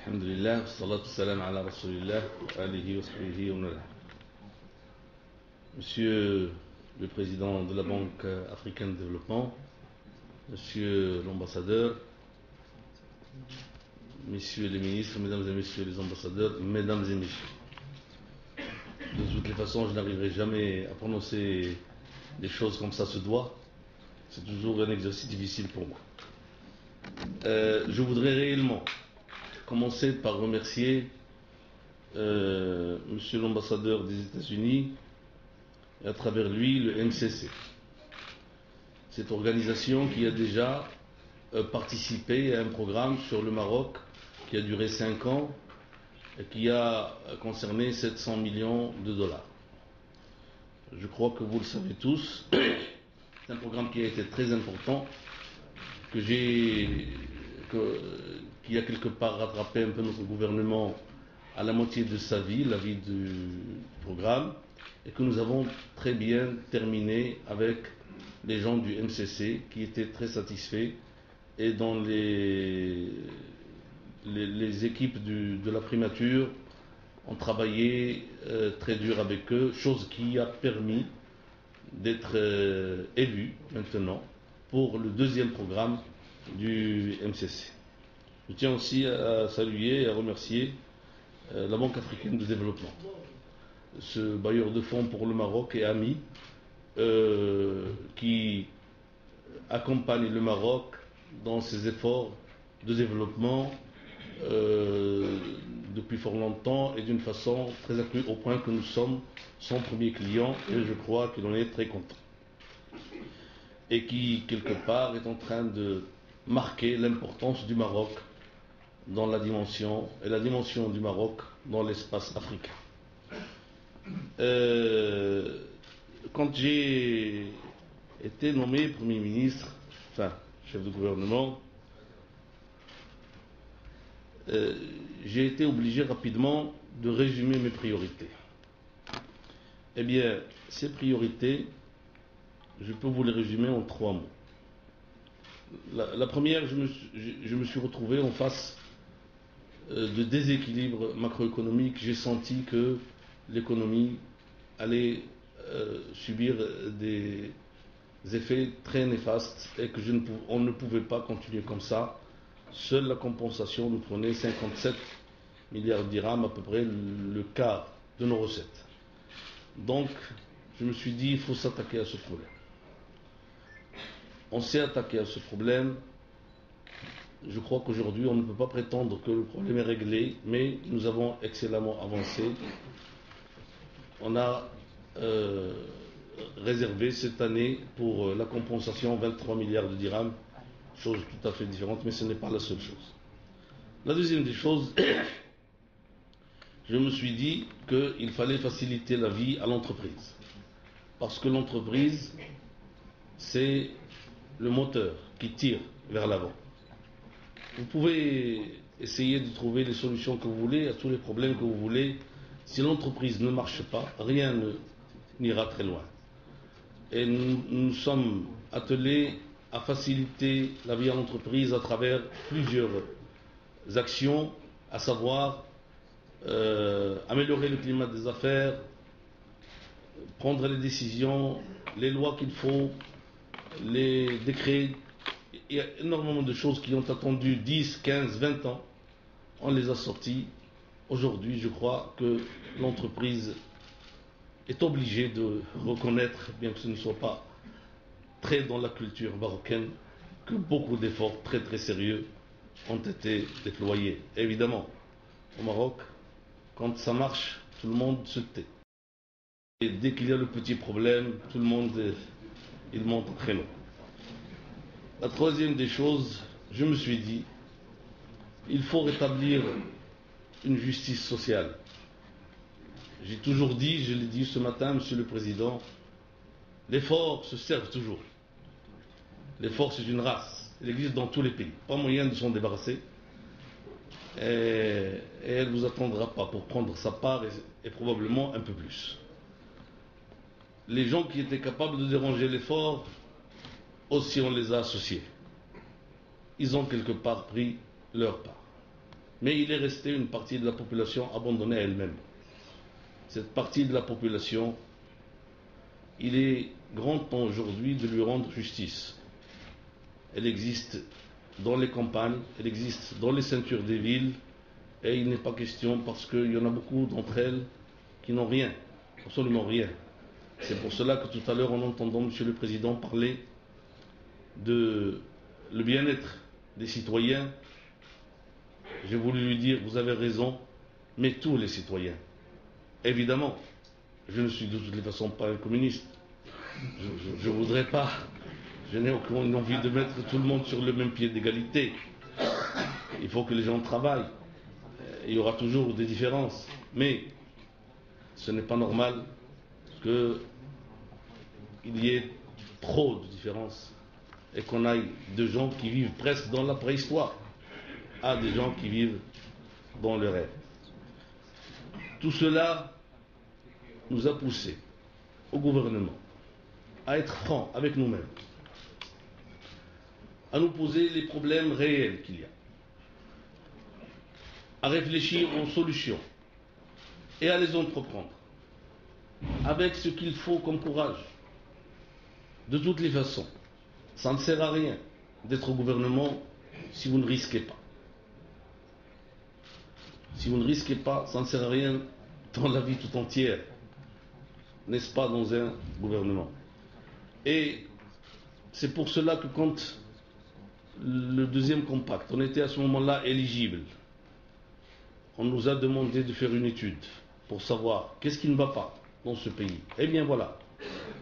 Alhamdulillah, wassalatu wassalam ala rasulillah, wa alihi wa sahbihi wa man walah. Monsieur le président de la Banque africaine de développement, monsieur l'ambassadeur, messieurs les ministres, mesdames et messieurs les ambassadeurs, mesdames et messieurs. De toutes les façons, je n'arriverai jamais à prononcer des choses comme ça se doit. C'est toujours un exercice difficile pour moi. Je voudrais réellement commencer par remercier monsieur l'ambassadeur des États-Unis et à travers lui le MCC. Cette organisation qui a déjà participé à un programme sur le Maroc qui a duré 5 ans et qui a concerné 700 millions de dollars. Je crois que vous le savez tous, c'est un programme qui a été très important, qui a quelque part rattrapé un peu notre gouvernement à la moitié de sa vie, la vie du programme, et que nous avons très bien terminé avec les gens du MCC qui étaient très satisfaits et dont les équipes de la primature ont travaillé très dur avec eux, chose qui a permis d'être élu maintenant pour le deuxième programme du MCC. Je tiens aussi à saluer et à remercier la Banque africaine de développement, ce bailleur de fonds pour le Maroc et ami qui accompagne le Maroc dans ses efforts de développement depuis fort longtemps et d'une façon très accrue au point que nous sommes son premier client et je crois qu'il en est très content. Et qui, quelque part, est en train de marquer l'importance du Maroc dans la dimension, et la dimension du Maroc dans l'espace africain. Quand j'ai été nommé Premier ministre, enfin, chef de gouvernement, j'ai été obligé rapidement de résumer mes priorités. Eh bien, ces priorités, je peux vous les résumer en 3 mots. La première, je me suis retrouvé en face de déséquilibre macroéconomique. J'ai senti que l'économie allait subir des effets très néfastes et que on ne pouvait pas continuer comme ça. Seule la compensation nous prenait 57 milliards de dirhams, à peu près le quart de nos recettes. Donc, je me suis dit, il faut s'attaquer à ce problème. On s'est attaqué à ce problème. Je crois qu'aujourd'hui, on ne peut pas prétendre que le problème est réglé, mais nous avons excellemment avancé. On a réservé cette année pour la compensation 23 milliards de dirhams, chose tout à fait différente, mais ce n'est pas la seule chose. La deuxième des choses, je me suis dit qu'il fallait faciliter la vie à l'entreprise. Parce que l'entreprise, c'est le moteur qui tire vers l'avant. Vous pouvez essayer de trouver les solutions que vous voulez à tous les problèmes que vous voulez. Si l'entreprise ne marche pas, rien n'ira très loin. Et nous sommes attelés à faciliter la vie à l'entreprise à travers plusieurs actions, à savoir améliorer le climat des affaires, prendre les décisions, les lois qu'il faut, les décrets. Il y a énormément de choses qui ont attendu 10, 15, 20 ans. On les a sorties. Aujourd'hui, je crois que l'entreprise est obligée de reconnaître, bien que ce ne soit pas très dans la culture marocaine, que beaucoup d'efforts très très sérieux ont été déployés. Évidemment, au Maroc, quand ça marche, tout le monde se tait. Et dès qu'il y a le petit problème, tout le monde il monte au créneau. La troisième des choses, je me suis dit, il faut rétablir une justice sociale. J'ai toujours dit, je l'ai dit ce matin, Monsieur le Président, les forts se servent toujours. Les forts, c'est une race. Elle existe dans tous les pays. Pas moyen de s'en débarrasser. Et elle ne vous attendra pas pour prendre sa part et probablement un peu plus. Les gens qui étaient capables de déranger les forts, aussi on les a associés. Ils ont quelque part pris leur part. mais il est resté une partie de la population abandonnée à elle-même. Cette partie de la population, il est grand temps aujourd'hui de lui rendre justice. Elle existe dans les campagnes, elle existe dans les ceintures des villes, et il n'est pas question, parce qu'il y en a beaucoup d'entre elles qui n'ont rien, absolument rien. C'est pour cela que tout à l'heure, en entendant M. le Président parler de le bien-être des citoyens, j'ai voulu lui dire, vous avez raison, mais tous les citoyens. Évidemment, je ne suis de toutes les façons pas un communiste. Je ne voudrais pas, je n'ai aucune envie de mettre tout le monde sur le même pied d'égalité. Il faut que les gens travaillent. Il y aura toujours des différences. Mais ce n'est pas normal qu'il y ait trop de différences et qu'on aille de gens qui vivent presque dans la préhistoire à des gens qui vivent dans le rêve. Tout cela nous a poussé au gouvernement à être francs avec nous-mêmes, à nous poser les problèmes réels qu'il y a, à réfléchir aux solutions et à les entreprendre avec ce qu'il faut comme courage. De toutes les façons, ça ne sert à rien d'être au gouvernement si vous ne risquez pas. Si vous ne risquez pas, ça ne sert à rien dans la vie tout entière, n'est-ce pas, dans un gouvernement. Et c'est pour cela que quand le deuxième compact, on était à ce moment-là éligible, on nous a demandé de faire une étude pour savoir qu'est-ce qui ne va pas dans ce pays. Eh bien voilà,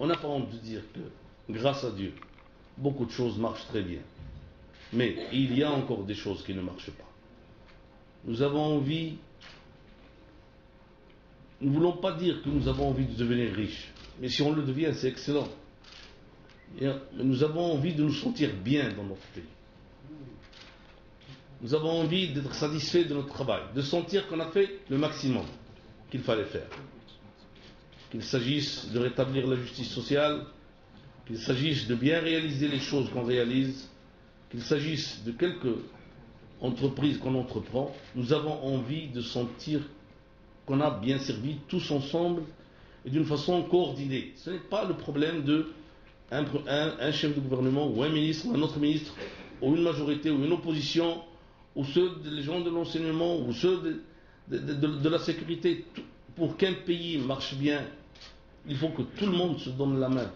on n'a pas honte de dire que, grâce à Dieu, beaucoup de choses marchent très bien. Mais il y a encore des choses qui ne marchent pas. Nous avons envie, nous ne voulons pas dire que nous avons envie de devenir riches, mais si on le devient, c'est excellent. Nous avons envie de nous sentir bien dans notre pays. Nous avons envie d'être satisfaits de notre travail, de sentir qu'on a fait le maximum qu'il fallait faire. Qu'il s'agisse de rétablir la justice sociale, qu'il s'agisse de bien réaliser les choses qu'on réalise, qu'il s'agisse de quelques entreprises qu'on entreprend, nous avons envie de sentir qu'on a bien servi tous ensemble et d'une façon coordonnée. Ce n'est pas le problème d'un chef de gouvernement ou un ministre ou un autre ministre ou une majorité ou une opposition ou ceux des gens de l'enseignement ou ceux de la sécurité. Pour qu'un pays marche bien, il faut que tout le monde se donne la main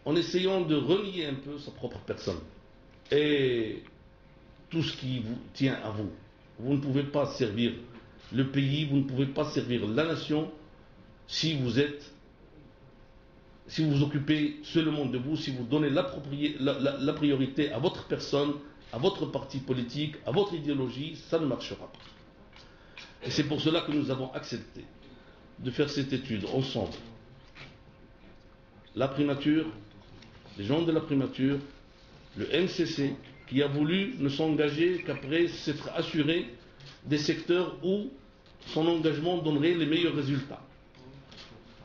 en essayant de relier un peu sa propre personne et tout ce qui vous tient à vous. Vous ne pouvez pas servir le pays, vous ne pouvez pas servir la nation si vous vous occupez seulement de vous, si vous donnez la priorité à votre personne, à votre parti politique, à votre idéologie, ça ne marchera pas. Et c'est pour cela que nous avons accepté de faire cette étude ensemble. La primature, les gens de la primature, le MCC, qui a voulu ne s'engager qu'après s'être assuré des secteurs où son engagement donnerait les meilleurs résultats.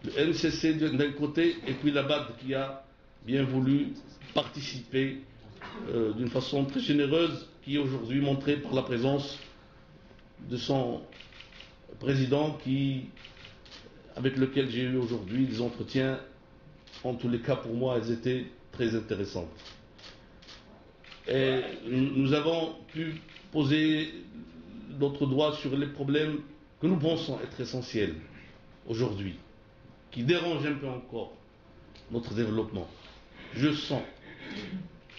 Le MCC d'un côté, et puis la BAD qui a bien voulu participer d'une façon très généreuse, qui est aujourd'hui montrée par la présence de son président, avec lequel j'ai eu aujourd'hui des entretiens. En tous les cas, pour moi, elles étaient très intéressantes. Et nous avons pu poser notre doigt sur les problèmes que nous pensons être essentiels aujourd'hui, qui dérangent un peu encore notre développement. Je sens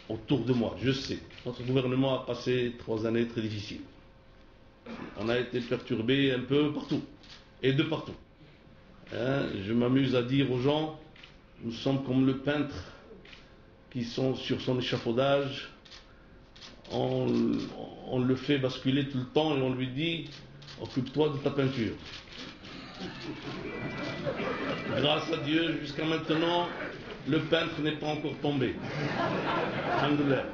autour de moi, je sais, notre gouvernement a passé 3 années très difficiles. On a été perturbé un peu partout, et de partout. Je m'amuse à dire aux gens, nous sommes comme le peintre qui sont sur son échafaudage. On le fait basculer tout le temps et on lui dit occupe-toi de ta peinture. Grâce à Dieu, jusqu'à maintenant, le peintre n'est pas encore tombé. Alhamdoulilah.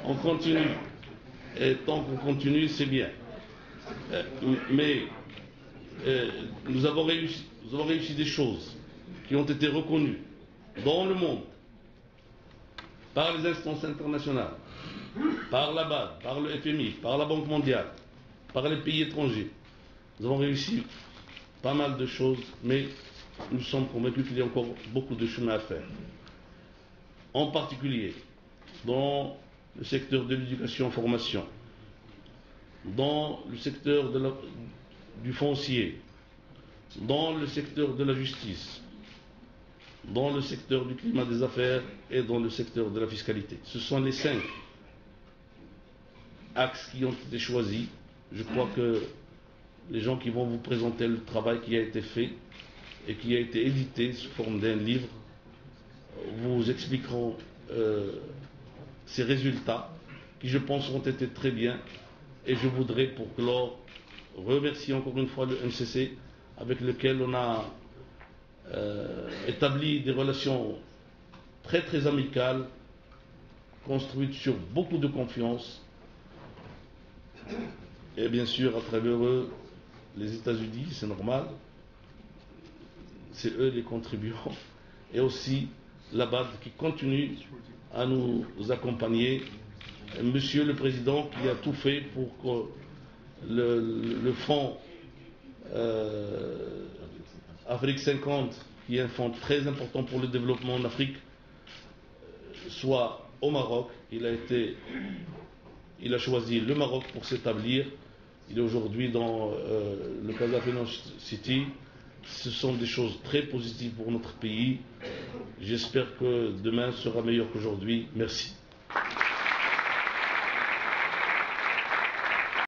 On continue. Et tant qu'on continue, c'est bien. Mais nous avons réussi des choses qui ont été reconnues dans le monde par les instances internationales, par la BAD, par le FMI, par la Banque mondiale. par les pays étrangers. Nous avons réussi pas mal de choses, mais nous sommes convaincus qu'il y a encore beaucoup de chemin à faire. En particulier, dans le secteur de l'éducation-formation, dans le secteur du foncier, dans le secteur de la justice, dans le secteur du climat des affaires et dans le secteur de la fiscalité. Ce sont les 5 axes qui ont été choisis. Je crois que les gens qui vont vous présenter le travail qui a été fait et qui a été édité sous forme d'un livre vous expliqueront ces résultats qui, je pense, ont été très bien. Et je voudrais, pour clore, remercier encore une fois le MCC avec lequel on a établi des relations très très amicales, construites sur beaucoup de confiance. Et bien sûr, à travers eux, les États-Unis, c'est normal, c'est eux les contribuants, et aussi la BAD qui continue à nous accompagner. Monsieur le Président qui a tout fait pour que le fonds Afrique 50, qui est un fonds très important pour le développement en Afrique, soit au Maroc. Il a choisi le Maroc pour s'établir. Il est aujourd'hui dans le Casa Finance City. Ce sont des choses très positives pour notre pays. J'espère que demain sera meilleur qu'aujourd'hui. Merci.